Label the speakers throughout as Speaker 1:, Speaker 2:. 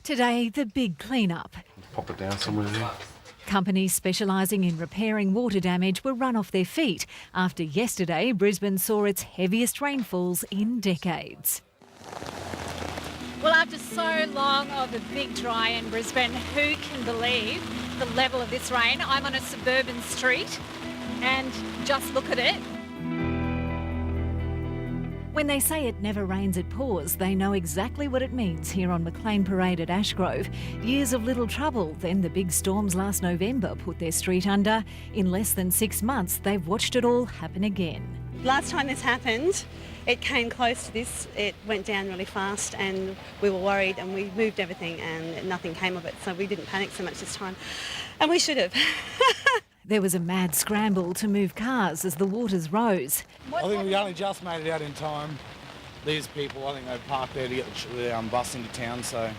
Speaker 1: Today, the big clean-up.
Speaker 2: Pop it down somewhere there.
Speaker 1: Companies specialising in repairing water damage were run off their feet after yesterday Brisbane saw its heaviest rainfalls in decades.
Speaker 3: Well, after so long of a big dry in Brisbane, who can believe the level of this rain? I'm on a suburban street and just look at it.
Speaker 1: When they say it never rains, it pours, they know exactly what it means here on Maclean Parade at Ashgrove. Years of little trouble, then the big storms last November put their street under. In less than 6 months, they've watched it all happen again.
Speaker 4: Last time this happened, it came close to this. It went down really fast and we were worried and we moved everything and nothing came of it, so we didn't panic so much this time. And we should have.
Speaker 5: There was a mad scramble to move cars as the waters rose.
Speaker 6: I think we only just made it out in time. These people, I think they parked there to get the bus into town, so...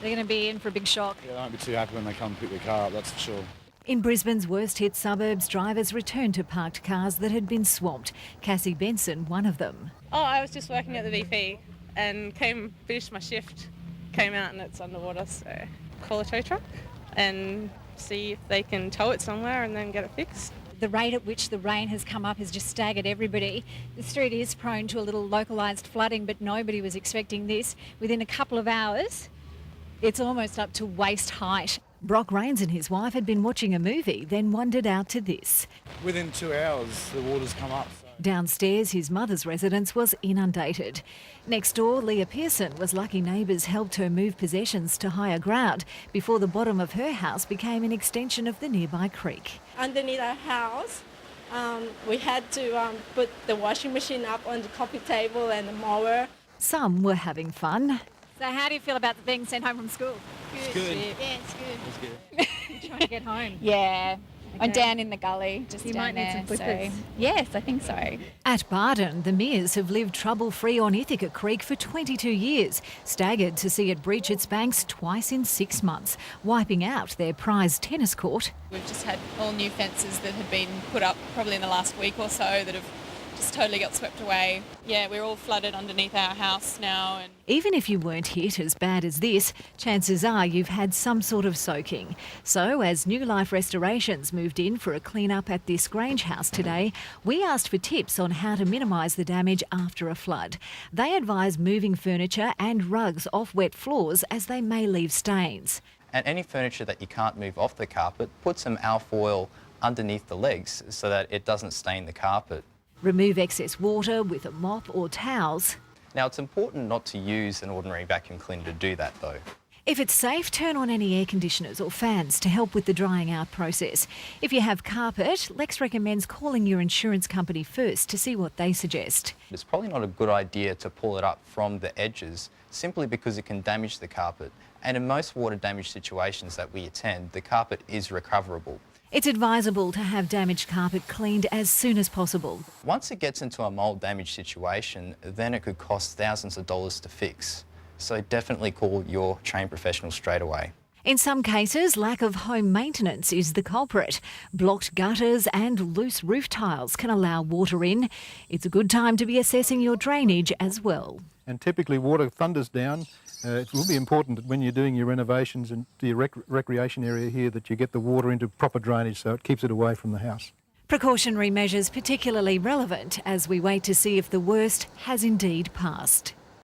Speaker 3: They're going to be in for a big shock.
Speaker 6: Yeah, they won't be too happy when they come pick their car up, that's for sure.
Speaker 5: In Brisbane's worst-hit suburbs, drivers returned to parked cars that had been swamped. Cassie Benson, one of them.
Speaker 7: Oh, I was just working at the VP and finished my shift, came out and it's underwater, so call a tow truck and see if they can tow it somewhere and then get it fixed.
Speaker 3: The rate at which the rain has come up has just staggered everybody. The street is prone to a little localised flooding, but nobody was expecting this. Within a couple of hours, it's almost up to waist height.
Speaker 5: Brock Rains and his wife had been watching a movie, then wandered out to this.
Speaker 6: Within 2 hours, the water's come up. So.
Speaker 5: Downstairs, his mother's residence was inundated. Next door, Leah Pearson was lucky neighbours helped her move possessions to higher ground before the bottom of her house became an extension of the nearby creek.
Speaker 8: Underneath our house, we had to put the washing machine up on the coffee table and the mower.
Speaker 5: Some were having fun.
Speaker 3: So how do you feel about being sent home from school?
Speaker 6: It's good.
Speaker 3: Yeah, it's good.
Speaker 6: It's good.
Speaker 3: You're trying to get home.
Speaker 9: Yeah.
Speaker 3: Okay.
Speaker 9: I'm down in the gully, just
Speaker 3: you
Speaker 9: down
Speaker 3: might
Speaker 9: there.
Speaker 3: need some flippers.
Speaker 9: So, yes, I think so.
Speaker 5: At Barden, the Mears have lived trouble-free on Ithaca Creek for 22 years, staggered to see it breach its banks twice in 6 months, wiping out their prized tennis court.
Speaker 10: We've just had all new fences that have been put up probably in the last week or so that have just totally got swept away. Yeah, we're all flooded underneath our house now. And
Speaker 5: even if you weren't hit as bad as this, chances are you've had some sort of soaking. So as New Life Restorations moved in for a clean-up at this Grange house today, we asked for tips on how to minimise the damage after a flood. They advise moving furniture and rugs off wet floors as they may leave stains.
Speaker 11: And any furniture that you can't move off the carpet, put some alfoil underneath the legs so that it doesn't stain the carpet.
Speaker 5: Remove excess water with a mop or towels.
Speaker 11: Now, it's important not to use an ordinary vacuum cleaner to do that, though.
Speaker 5: If it's safe, turn on any air conditioners or fans to help with the drying out process. If you have carpet, Lex recommends calling your insurance company first to see what they suggest.
Speaker 11: It's probably not a good idea to pull it up from the edges simply because it can damage the carpet. And in most water damage situations that we attend, the carpet is recoverable.
Speaker 5: It's advisable to have damaged carpet cleaned as soon as possible.
Speaker 11: Once it gets into a mould damage situation, then it could cost thousands of dollars to fix. So definitely call your trained professional straight away.
Speaker 5: In some cases, lack of home maintenance is the culprit. Blocked gutters and loose roof tiles can allow water in. It's a good time to be assessing your drainage as well.
Speaker 12: And typically water thunders down. It will be important that when you're doing your renovations and your recreation area here that you get the water into proper drainage so it keeps it away from the house.
Speaker 5: Precautionary measures particularly relevant as we wait to see if the worst has indeed passed.